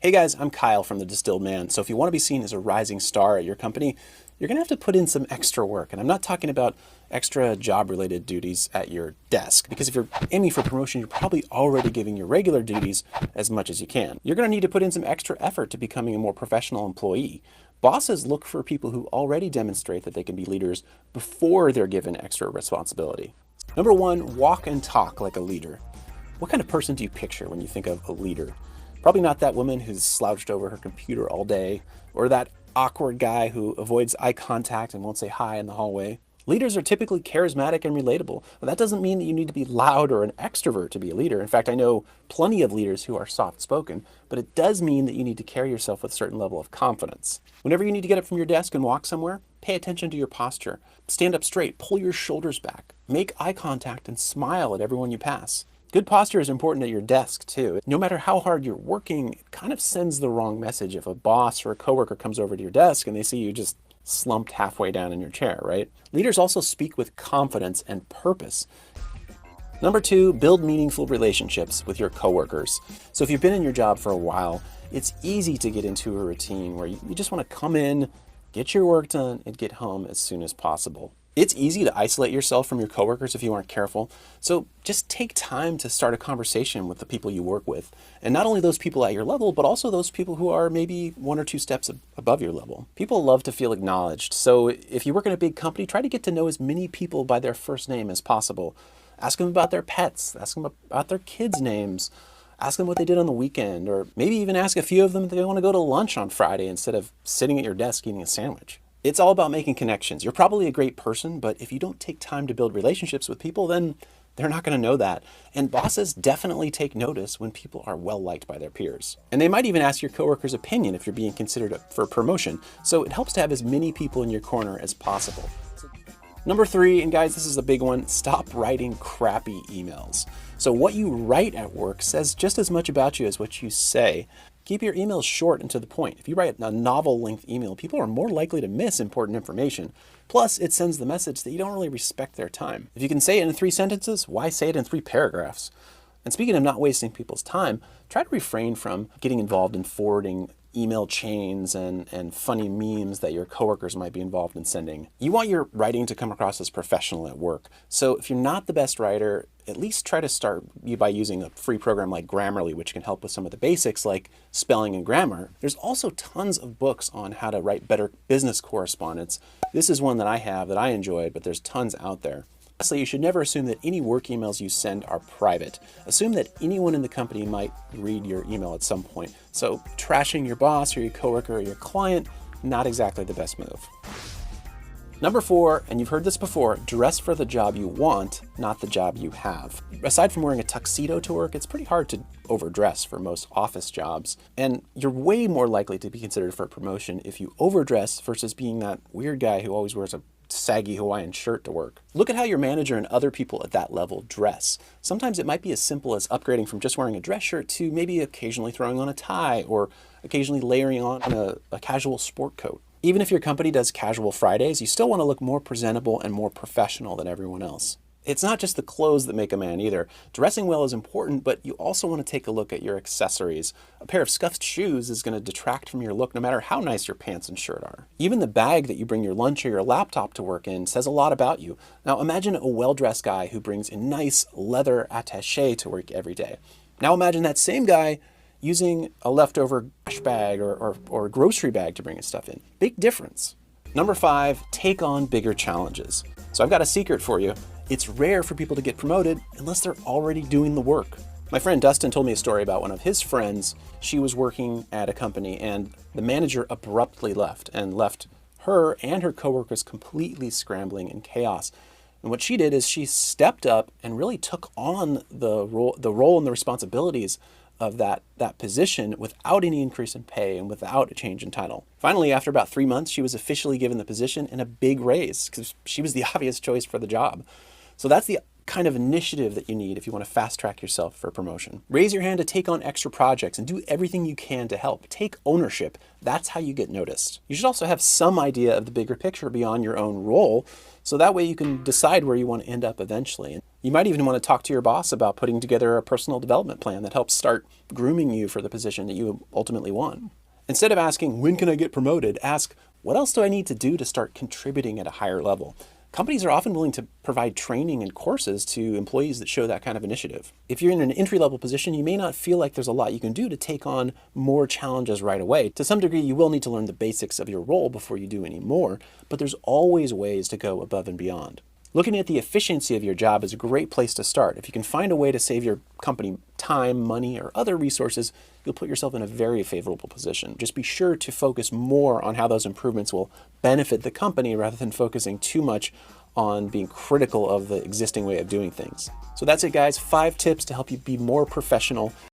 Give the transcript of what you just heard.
Hey guys, I'm Kyle from the Distilled Man. So if you want to be seen as a rising star at your company, you're going to have to put in some extra work. And I'm not talking about extra job-related duties at your desk, because if you're aiming for promotion, you're probably already giving your regular duties as much as you can. You're going to need to put in some extra effort to becoming a more professional employee. Bosses look for people who already demonstrate that they can be leaders before they're given extra responsibility. Number one, walk and talk like a leader. What kind of person do you picture when you think of a leader? Probably not that woman who's slouched over her computer all day, or that awkward guy who avoids eye contact and won't say hi in the hallway. Leaders are typically charismatic and relatable, but that doesn't mean that you need to be loud or an extrovert to be a leader. In fact, I know plenty of leaders who are soft-spoken, but it does mean that you need to carry yourself with a certain level of confidence. Whenever you need to get up from your desk and walk somewhere, pay attention to your posture. Stand up straight, pull your shoulders back, make eye contact, and smile at everyone you pass. Good posture is important at your desk too. No matter how hard you're working, it kind of sends the wrong message if a boss or a coworker comes over to your desk and they see you just slumped halfway down in your chair, right? Leaders also speak with confidence and purpose. Number two, build meaningful relationships with your coworkers. So if you've been in your job for a while, it's easy to get into a routine where you just want to come in, get your work done, and get home as soon as possible. It's easy to isolate yourself from your coworkers if you aren't careful. So just take time to start a conversation with the people you work with. And not only those people at your level, but also those people who are maybe one or two steps above your level. People love to feel acknowledged. So if you work in a big company, try to get to know as many people by their first name as possible. Ask them about their pets. Ask them about their kids' names. Ask them what they did on the weekend. Or maybe even ask a few of them if they want to go to lunch on Friday instead of sitting at your desk eating a sandwich. It's all about making connections. You're probably a great person, but if you don't take time to build relationships with people, then they're not going to know that. And bosses definitely take notice when people are well liked by their peers. And they might even ask your coworker's opinion if you're being considered for promotion. So it helps to have as many people in your corner as possible. Number three, and guys, this is a big one, stop writing crappy emails. So what you write at work says just as much about you as what you say. Keep your emails short and to the point. If you write a novel-length email, people are more likely to miss important information. Plus, it sends the message that you don't really respect their time. If you can say it in 3 sentences, why say it in 3 paragraphs? And speaking of not wasting people's time, try to refrain from getting involved in forwarding email chains and funny memes that your coworkers might be involved in sending. You want your writing to come across as professional at work. So if you're not the best writer, at least try to start by using a free program like Grammarly, which can help with some of the basics like spelling and grammar. There's also tons of books on how to write better business correspondence. This is one that I have that I enjoyed, but there's tons out there. Lastly, you should never assume that any work emails you send are private. Assume that anyone in the company might read your email at some point. So trashing your boss or your coworker or your client, not exactly the best move. Number 4, and you've heard this before, dress for the job you want, not the job you have. Aside from wearing a tuxedo to work, it's pretty hard to overdress for most office jobs. And you're way more likely to be considered for a promotion if you overdress versus being that weird guy who always wears a saggy Hawaiian shirt to work. Look at how your manager and other people at that level dress. Sometimes it might be as simple as upgrading from just wearing a dress shirt to maybe occasionally throwing on a tie or occasionally layering on a casual sport coat. Even if your company does casual Fridays, you still want to look more presentable and more professional than everyone else. It's not just the clothes that make a man either. Dressing well is important, but you also want to take a look at your accessories. A pair of scuffed shoes is going to detract from your look no matter how nice your pants and shirt are. Even the bag that you bring your lunch or your laptop to work in says a lot about you. Now imagine a well-dressed guy who brings a nice leather attaché to work every day. Now imagine that same guy using a leftover trash bag or grocery bag to bring his stuff in. Big difference. Number 5, take on bigger challenges. So I've got a secret for you. It's rare for people to get promoted unless they're already doing the work. My friend Dustin told me a story about one of his friends. She was working at a company and the manager abruptly left her and her coworkers completely scrambling in chaos. And what she did is she stepped up and really took on the role and the responsibilities of that position without any increase in pay and without a change in title. Finally, after about 3 months, she was officially given the position and a big raise because she was the obvious choice for the job. So that's the kind of initiative that you need if you want to fast track yourself for promotion. Raise your hand to take on extra projects and do everything you can to help. Take ownership. That's how you get noticed. You should also have some idea of the bigger picture beyond your own role, so that way you can decide where you want to end up eventually. You might even want to talk to your boss about putting together a personal development plan that helps start grooming you for the position that you ultimately want. Instead of asking, when can I get promoted? Ask, what else do I need to do to start contributing at a higher level? Companies are often willing to provide training and courses to employees that show that kind of initiative. If you're in an entry-level position, you may not feel like there's a lot you can do to take on more challenges right away. To some degree, you will need to learn the basics of your role before you do any more, but there's always ways to go above and beyond. Looking at the efficiency of your job is a great place to start. If you can find a way to save your company time, money, or other resources, you'll put yourself in a very favorable position. Just be sure to focus more on how those improvements will benefit the company rather than focusing too much on being critical of the existing way of doing things. So that's it, guys. 5 tips to help you be more professional